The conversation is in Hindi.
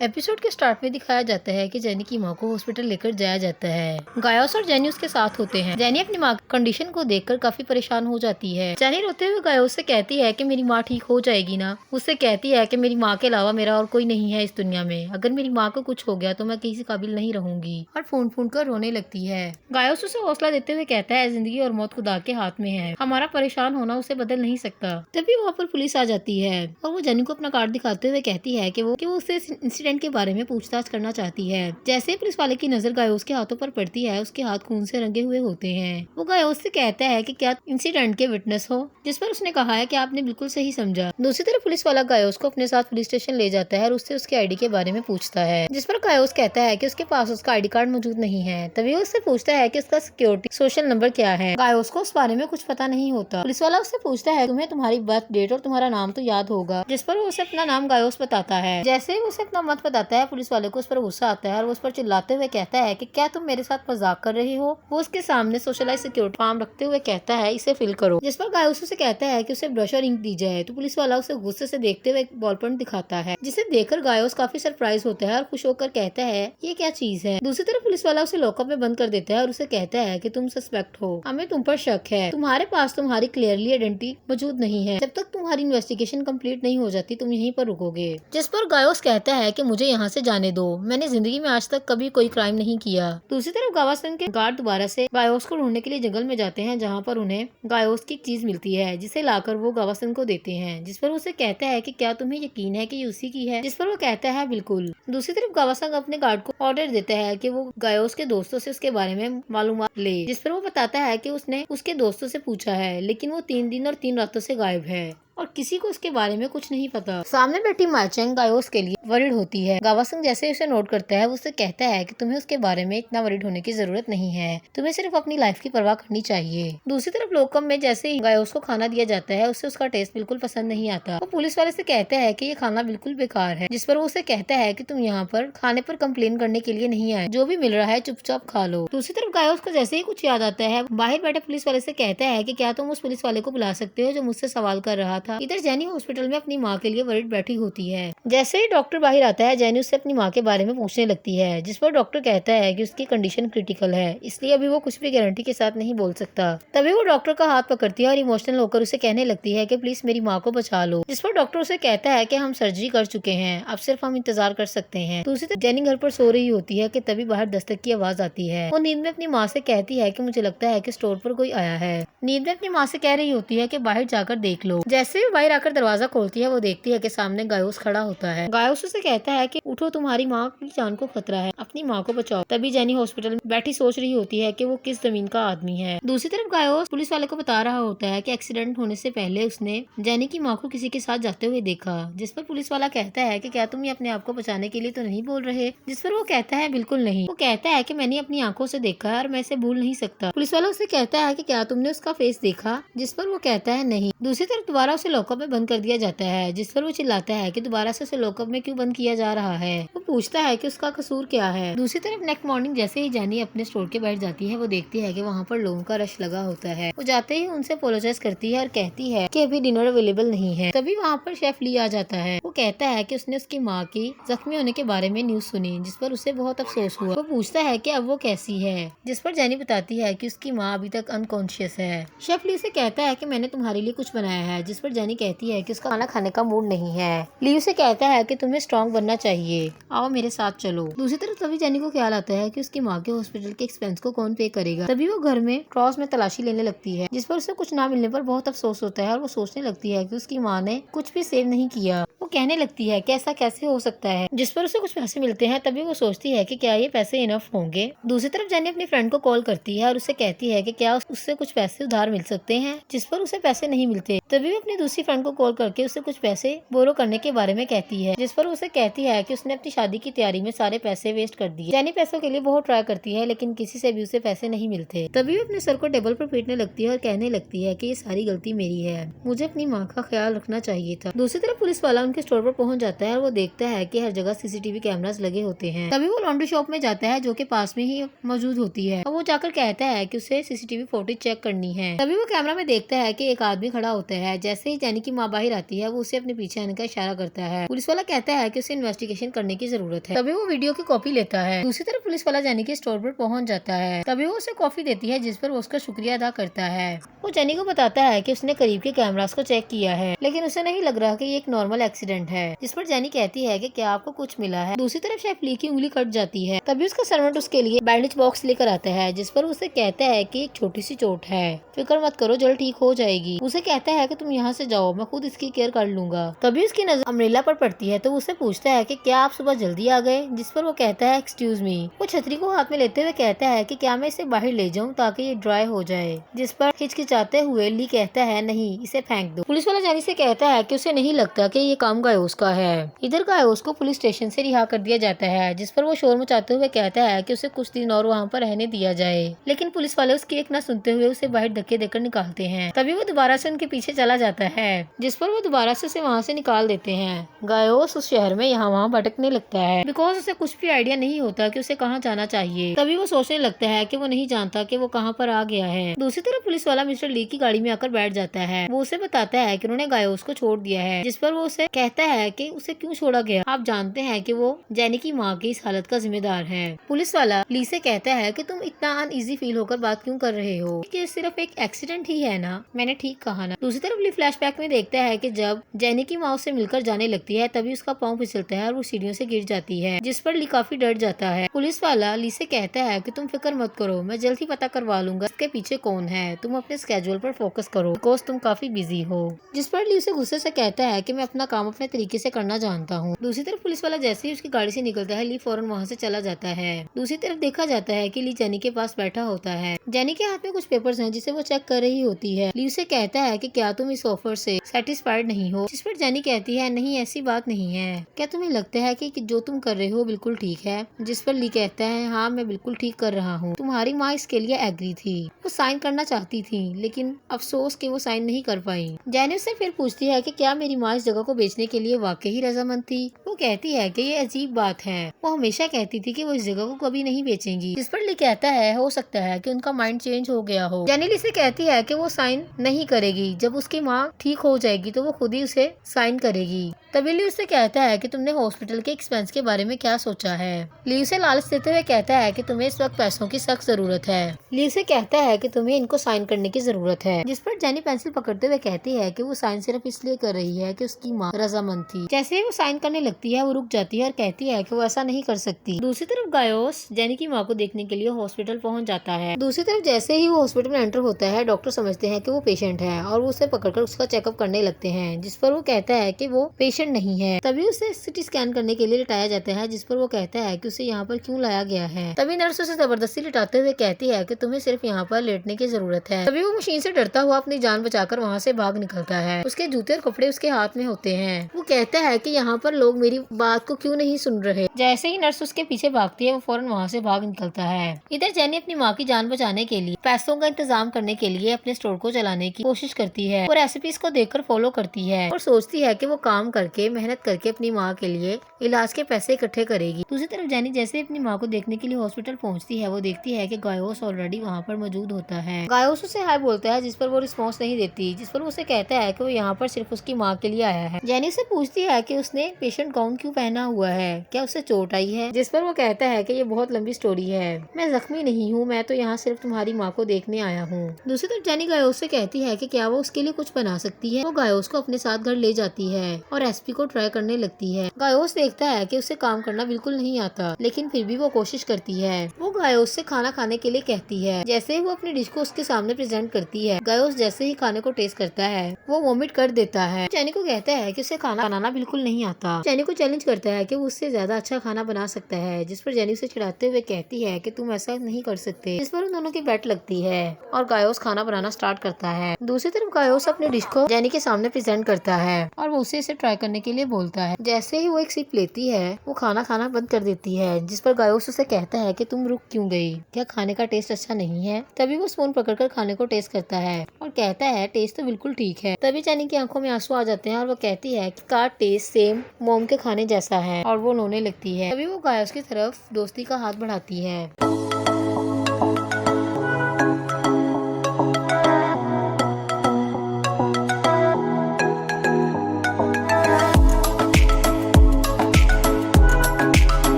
एपिसोड के स्टार्ट में दिखाया जाता है कि जेनी की माँ को हॉस्पिटल लेकर जाया जाता है। गायोस और जेनी उसके साथ होते हैं। जेनी अपनी माँ की कंडीशन को देखकर काफी परेशान हो जाती है। जेनी रोते हुए गायोस से कहती है कि मेरी माँ ठीक हो जाएगी ना। उससे कहती है कि मेरी माँ के अलावा मेरा और कोई नहीं है इस दुनिया में। अगर मेरी माँ को कुछ हो गया तो मैं किसी काबिल नहीं रहूंगी, और फूंड कर रोने लगती है। गायोस उसे हौसला देते हुए कहता है जिंदगी और मौत खुदा के हाथ में है, हमारा परेशान होना उसे बदल नहीं सकता। तभी वहाँ पर पुलिस आ जाती है और वो जेनी को अपना कार्ड दिखाते हुए कहती है कि वो उससे इंसिडेंट के बारे में पूछताछ करना चाहती है। जैसे पुलिस वाले की नजर गायोस के हाथों पर पड़ती है, उसके हाथ खून से रंगे हुए होते हैं। वो गायोस से कहता है कि क्या इंसिडेंट के विटनेस हो, जिस पर उसने कहा है कि आपने बिल्कुल सही समझा। दूसरी तरफ पुलिस वाला गायोस को अपने साथ पुलिस स्टेशन ले जाता है और उससे उसके आईडी के बारे में पूछता है, जिस पर गायोस कहता है कि उसके पास उसका आईडी कार्ड मौजूद नहीं है। तभी वो उससे पूछता है कि उसका सिक्योरिटी सोशल नंबर क्या है। गायोस को उस बारे में कुछ पता नहीं होता। पुलिस वाला उससे पूछता है तुम्हें तुम्हारी बर्थ डेट और तुम्हारा नाम तो याद होगा, जिस पर वो उसे अपना नाम गायोस बताता है। जैसे ही उसे अपना मत बताता है, पुलिस वाले को उस पर गुस्सा आता है और वो उस पर चिल्लाते हुए कहता है कि क्या तुम मेरे साथ मजाक कर रहे हो। वो उसके सामने सोशलाइज सिक्योरिटी फॉर्म रखते हुए कहता है इसे फिल करो, जिस पर गायोस उसे कहता है कि उसे ब्रश और इंक दी जाए। तो पुलिस वाला उसे गुस्से से देखते हुए एक बॉल पेन दिखाता है, जिसे देखकर गायोस काफी सरप्राइज होता है और खुश होकर कहता है ये क्या चीज है। दूसरी तरफ पुलिस वाला उसे लॉकअप में बंद कर देता है और उसे कहता है कि तुम सस्पेक्ट हो, हमें तुम पर शक है, तुम्हारे पास तुम्हारी क्लियरली आइडेंटिटी मौजूद नहीं है, जब तक तुम्हारी इन्वेस्टिगेशन कंप्लीट नहीं हो जाती तुम यहीं पर रुकोगे। जिस पर गायोस कहता है कि मुझे यहाँ से जाने दो, मैंने जिंदगी में आज तक कभी कोई क्राइम नहीं किया। दूसरी तरफ गावासन के गार्ड दोबारा से गायोस को ढूंढने के लिए जंगल में जाते हैं, जहाँ पर उन्हें गायोस की चीज मिलती है, जिसे लाकर वो गावासन को देते हैं। जिस पर उसे कहता है कि क्या तुम्हें यकीन है कि ये उसी की है, जिस पर वो कहता है बिल्कुल। दूसरी तरफ गावासन अपने गार्ड को ऑर्डर देता है कि वो गायोस के दोस्तों से उसके बारे में मालूमात ले, जिस पर वो बताता है कि उसने उसके दोस्तों से पूछा है, लेकिन वो 3 दिन और 3 रातों से गायब है और किसी को उसके बारे में कुछ नहीं पता। सामने बैठी माचेंग गायोस के लिए वरिड होती है। गावासंग जैसे उसे नोट करता है, वो उससे कहता है कि तुम्हें उसके बारे में इतना वरिड होने की जरूरत नहीं है, तुम्हें सिर्फ अपनी लाइफ की परवाह करनी चाहिए। दूसरी तरफ लोकम में जैसे ही गायोस को खाना दिया जाता है, उससे उसका टेस्ट बिल्कुल पसंद नहीं आता। वो पुलिस वाले से कहता है कि ये खाना बिल्कुल बेकार है, जिस पर वो उसे कहता है कि तुम यहाँ पर खाने पर कंप्लेन करने के लिए नहीं आए, जो भी मिल रहा है चुपचाप खा लो। दूसरी तरफ गायोस को जैसे ही कुछ याद आता है, बाहर बैठे पुलिस वाले से कहता है कि क्या तुम उस पुलिस वाले को बुला सकते हो जो मुझसे सवाल कर रहा था। इधर जेनी हॉस्पिटल में अपनी माँ के लिए वरिड बैठी होती है। जैसे ही डॉक्टर बाहर आता है, जेनी उससे अपनी माँ के बारे में पूछने लगती है, जिस पर डॉक्टर कहता है कि उसकी कंडीशन क्रिटिकल है, इसलिए अभी वो कुछ भी गारंटी के साथ नहीं बोल सकता। तभी वो डॉक्टर का हाथ पकड़ती है और इमोशनल होकर उसे कहने लगती है कि प्लीज मेरी माँ को बचा लो। जिस पर डॉक्टर उसे कहता है कि हम सर्जरी कर चुके हैं, अब सिर्फ हम इंतजार कर सकते हैं। दूसरी तरफ जेनी घर पर सो रही होती है कि तभी बाहर दस्तक की आवाज आती है। वो नींद में अपनी माँ से कहती है कि मुझे लगता है कि स्टोर पर कोई आया है। नींद में अपनी माँ से कह रही होती है कि बाहर जाकर देख लो। जैसे ही बाहर आकर दरवाजा खोलती है, वो देखती है कि सामने गायोस खड़ा होता है। गायोस उसे कहता है कि उठो, तुम्हारी माँ की जान को खतरा है, अपनी माँ को बचाओ। तभी जेनी हॉस्पिटल में बैठी सोच रही होती है कि वो किस जमीन का आदमी है। दूसरी तरफ गायोस पुलिस वाले को बता रहा होता है कि एक्सीडेंट होने से पहले उसने जेनी की माँ को किसी के साथ जाते हुए देखा। जिस पर पुलिस वाला कहता है कि क्या तुम ये अपने आप को बचाने के लिए तो नहीं बोल रहे। जिस पर वो कहता है बिल्कुल नहीं। वो कहता है कि मैंने अपनी आंखों से देखा है और मैं इसे भूल नहीं सकता। पुलिस वाला उसे कहता है कि क्या तुमने उसका फेस देखा, जिस पर वो कहता है नहीं। दूसरी तरफ दोबारा उसे लॉकअप में बंद कर दिया जाता है, जिस पर वो चिल्लाता है कि दोबारा से उसे लॉकअप में क्यों बंद किया जा रहा है। वो पूछता है कि उसका कसूर क्या है। दूसरी तरफ नेक्स्ट मॉर्निंग जैसे ही जेनी अपने स्टोर के बैठ जाती है, वो देखती है कि वहाँ पर लोगों का रश लगा होता है। वो जाते ही उनसे अपोलोजाइज करती है और कहती है कि अभी डिनर अवेलेबल नहीं है। तभी वहाँ पर शेफ ली आ जाता है। वो कहता है कि उसने उसकी माँ की जख्मी होने के बारे में न्यूज सुनी, जिस पर उसे बहुत अफसोस हुआ। वो पूछता है कि अब वो कैसी है, जिस पर जेनी बताती है कि उसकी माँ अभी तक अनकॉन्शियस है। शेफ ली से कहता है कि मैंने तुम्हारे लिए कुछ बनाया है, जिस पर जेनी कहती है कि उसका खाना खाने का मूड नहीं है। ली उसे कहता है कि तुम्हें स्ट्रॉन्ग बनना चाहिए, आओ मेरे साथ चलो। दूसरी तरफ तभी जेनी को ख्याल आता है कि उसकी माँ के हॉस्पिटल के एक्सपेंस को कौन पे करेगा। तभी वो घर में क्रॉस में तलाशी लेने लगती है, जिस पर उसे कुछ ना मिलने पर बहुत अफसोस होता है और वो सोचने लगती है कि उसकी माँ ने कुछ भी सेव नहीं किया। वो कहने लगती है कि ऐसा कैसे हो सकता है, जिस पर उसे कुछ पैसे मिलते हैं। तभी वो सोचती है कि क्या ये पैसे इनफ होंगे। दूसरी तरफ जेनी अपनी फ्रेंड को कॉल करती है और उसे कहती है कि क्या उससे कुछ पैसे उधार मिल सकते हैं, जिस पर उसे पैसे नहीं मिलते। तभी वो अपनी दूसरी फ्रेंड को कॉल करके उसे कुछ पैसे बोरो करने के बारे में कहती है, जिस पर उसे कहती है कि उसने अपनी शादी की तैयारी में सारे पैसे वेस्ट कर दिए। जेनी पैसों के लिए बहुत ट्राई करती है, लेकिन किसी से भी उसे पैसे नहीं मिलते। तभी वो अपने सर को टेबल पर पीटने लगती है और कहने लगती है कि ये सारी गलती मेरी है, मुझे अपनी माँ का ख्याल रखना चाहिए था। दूसरी तरफ पुलिस वाला उनके के स्टोर पर पहुंच जाता है और वो देखता है कि हर जगह सीसीटीवी कैमरास लगे होते हैं। तभी वो लॉन्ड्री शॉप में जाता है जो कि पास में ही मौजूद होती है और वो जाकर कहता है कि उसे सीसीटीवी फुटेज चेक करनी है। तभी वो कैमरा में देखता है कि एक आदमी खड़ा होता है। जैसे ही जेनी की माँ बाहर आती है वो उसे अपने पीछे आने का इशारा करता है। पुलिस वाला कहता है कि उसे इन्वेस्टिगेशन करने की जरूरत है। तभी वो वीडियो की कॉपी लेता है। दूसरी तरफ पुलिस वाला जेनी के स्टोर पर पहुंच जाता है। तभी वो उसे कॉफी देती है जिस पर वो उसका शुक्रिया अदा करता है। वो जेनी को बताता है कि उसने करीब के कैमरास को चेक किया है लेकिन उसे नहीं लग रहा कि ये एक नॉर्मल एक्सीडेंट है। जिस पर जेनी कहती है कि क्या आपको कुछ मिला है। दूसरी तरफ शेफ ली की उंगली कट जाती है। तभी उसका सर्वेंट उसके लिए बैंडेज बॉक्स लेकर आता है जिस पर उसे कहता है कि एक छोटी सी चोट है, फिक्र मत करो, जल्द ठीक हो जाएगी। उसे कहता है कि तुम यहाँ से जाओ, मैं खुद इसकी केयर कर लूंगा। तभी उसकी नजर अम्ब्रेला पर पड़ती है तो उससे पूछता है कि क्या आप सुबह जल्दी आ गए। जिस पर वो कहता है एक्सक्यूज मी। वो छतरी को हाथ में लेते हुए कहता है कि क्या मैं इसे बाहर ले जाऊं ताकि ये ड्राई हो जाए। जिस पर हिचकिचाते हुए ली कहता है नहीं, इसे फेंक दो। पुलिस वाला जेनी से कहता है कि उसे नहीं लगता कि ये काम गायोस का है। इधर गायोस को पुलिस स्टेशन से रिहा कर दिया जाता है जिस पर वो शोर मचाते हुए कहता है कि उसे कुछ दिन और वहाँ पर रहने दिया जाए। लेकिन पुलिस वाले उसकी एक न सुनते हुए उसे बाहर धक्के देकर निकालते हैं। तभी वो दोबारा से उनके पीछे चला जाता है जिस पर वो दोबारा से उसे वहाँ से निकाल देते हैं। गायोस उस शहर में यहाँ वहाँ भटकने लगता है बिकॉज उसे कुछ भी आइडिया नहीं होता कि उसे कहाँ जाना चाहिए। तभी वो सोचने लगता है कि वो नहीं जानता कि वो कहाँ पर आ गया है। दूसरी तरफ पुलिस वाला मिस्टर ली की गाड़ी में आकर बैठ जाता है। वो उसे बताता है कि उन्होंने गायोस को छोड़ दिया है। जिस पर वो उसे कहता है कि उसे क्यों छोड़ा गया। आप जानते हैं कि वो जेनी की माँ की इस हालत का जिम्मेदार है। पुलिस वाला ली से कहता है कि तुम इतना अनईजी फील होकर बात क्यों कर रहे हो, कि सिर्फ एक एक्सीडेंट ही है ना। मैंने ठीक कहा ना। दूसरी तरफ ली फ्लैशबैक में देखता है कि जब जेनी की माँ उससे मिलकर जाने लगती है तभी उसका पाँव फिसलता है और वो सीढ़ियों से गिर जाती है। जिस पर ली काफी डर जाता है। पुलिस वाला ली से कहता है कि तुम फिक्र मत करो, मैं जल्द ही पता करवा लूंगा इसके पीछे कौन है। तुम अपने स्केड्यूल पर फोकस करो बिकॉज तुम काफी बिजी हो। जिस पर ली उसे गुस्से से कहता है कि मैं अपना काम अपने तरीके से करना जानता हूँ। दूसरी तरफ पुलिस वाला जैसे ही उसकी गाड़ी से निकलता है ली फौरन वहाँ से चला जाता है। दूसरी तरफ देखा जाता है कि ली जेनी के पास बैठा होता है। जेनी के हाथ में कुछ पेपर्स हैं जिसे वो चेक कर रही होती है। ली उसे कहता है कि क्या तुम इस ऑफर से सेटिस्फाइड नहीं हो। जिस पर जेनी कहती है नहीं, ऐसी बात नहीं है, क्या तुम्हें लगता है कि जो तुम कर रहे हो बिल्कुल ठीक है। जिस पर ली कहता है हाँ मैं बिल्कुल ठीक कर रहा हूँ, तुम्हारी माँ इसके लिए एग्री थी, वो साइन करना चाहती थी लेकिन अफसोस कि वो साइन नहीं कर पाई। जेनी उससे फिर पूछती है कि क्या मेरी माँ इस जगह को बेचने के लिए वाकई ही रजामंद थी। वो कहती है कि ये अजीब बात है, वो हमेशा कहती थी कि वो इस जगह को कभी नहीं बेचेंगी। जिस पर ली कहता है हो सकता है कि उनका माइंड चेंज हो गया हो। जेनी ली से कहती है कि वो साइन नहीं करेगी, जब उसकी माँ ठीक हो जाएगी तो वो खुद ही उसे साइन करेगी। तभी ली उससे कहता है कि तुमने हॉस्पिटल के एक्सपेंस के बारे में क्या सोचा है। ली उसे लालच देते हुए कहता है कि तुम्हें इस वक्त पैसों की सख्त जरूरत है। ली उसे कहता है कि तुम्हें इनको साइन करने की जरूरत है। जिस पर जेनी पेंसिल पकड़ते हुए कहती है कि वो साइन सिर्फ इसलिए कर रही है कि उसकी माँ रजामंद थी। जैसे ही वो साइन करने लगती है वो रुक जाती है और कहती है कि वो ऐसा नहीं कर सकती। दूसरी तरफ गायोस जेनी की माँ को देखने के लिए हॉस्पिटल पहुँच जाता है। दूसरी तरफ जैसे ही वो हॉस्पिटल में एंटर होता है डॉक्टर समझते हैं कि वो पेशेंट है और वो उसे पकड़कर उसका चेकअप करने लगते हैं। जिस पर वो कहता है कि वो पेशेंट नहीं है। तभी उसे सिटी स्कैन करने के लिए लिटाया जाता है। जिस पर वो कहता है कि उसे यहाँ पर क्यों लाया गया है। तभी नर्स उसे जबरदस्ती लिटाते हुए कहती है कि तुम्हें सिर्फ यहाँ पर लेटने की जरूरत है। तभी वो मशीन से डरता हुआ अपनी जान बचाकर वहाँ से भाग निकलता है। उसके जूते और कपड़े उसके हाथ में होते हैं। वो कहता है कि यहाँ पर लोग मेरी बात को क्यों नहीं सुन रहे। जैसे ही नर्स उसके पीछे भागती है वो फौरन वहाँ से भाग निकलता है। इधर जेनी अपनी माँ की जान बचाने के लिए पैसों का इंतजाम करने के लिए अपने स्टोर को चलाने की कोशिश करती है और रेसिपीज को देखकर फॉलो करती है और सोचती है कि वो काम करके मेहनत करके अपनी माँ के लिए इलाज के पैसे इकट्ठे करेगी। दूसरी तरफ जेनी जैसे अपनी माँ को देखने के लिए हॉस्पिटल पहुँचती है वो देखती है कि गायोस ऑलरेडी वहाँ पर मौजूद होता है। गायोस उसे हाय बोलता है जिस पर वो रिस्पॉन्स नहीं देती। जिस पर उसे कहता है कि वो यहाँ पर सिर्फ उसकी माँ के लिए आया है। जेनी से पूछती है कि उसने पेशेंट गाउन क्यों पहना हुआ है, क्या उसे चोट आई है। जिस पर वो कहता है कि ये बहुत लंबी स्टोरी है, मैं जख्मी नहीं हूँ, मैं तो यहाँ सिर्फ तुम्हारी माँ को देखने आया हूँ। दूसरी तरफ जेनी गायोस से कहती है कि क्या वो उसके लिए कुछ बना सकती है। वो गायोस को अपने साथ घर ले जाती है और एसपी को ट्राई करने लगती है। गायोस देखता है कि उसे काम करना बिल्कुल नहीं आता लेकिन फिर भी वो कोशिश करती है। वो गायोस से खाना खाने के लिए कहती है। जैसे ही वो अपनी डिश को उसके सामने प्रेजेंट करती है गायोस जैसे ही खाने को टेस्ट करता है वो वोमिट कर देता है। जेनी को कहता है कि उसे खाना बनाना बिल्कुल नहीं आता। जेनी को चैलेंज करता है कि वो उससे ज्यादा अच्छा खाना बना सकता है। जिस पर जेनी उसे चिढ़ाते हुए कहती है कि तुम ऐसा नहीं कर सकते। जिस पर उन दोनों की बैट लगती है और गायोस खाना बनाना स्टार्ट करता है। दूसरी तरफ गायोस अपनी डिश को जेनी के सामने प्रेजेंट करता है और वो उसे ट्राई करने करने के लिए बोलता है। जैसे ही वो एक सिप लेती है वो खाना खाना बंद कर देती है, जिस पर गायोस उसे कहता है कि तुम रुक क्यों गई, क्या खाने का टेस्ट अच्छा नहीं है। तभी वो स्पून पकड़कर खाने को टेस्ट करता है और कहता है टेस्ट तो बिल्कुल ठीक है। तभी जेनी की आंखों में आंसू आ जाते हैं और वो कहती है कि का टेस्ट सेम मॉम के खाने जैसा है और वो रोने लगती है। तभी वो गायोस की तरफ दोस्ती का हाथ बढ़ाती है।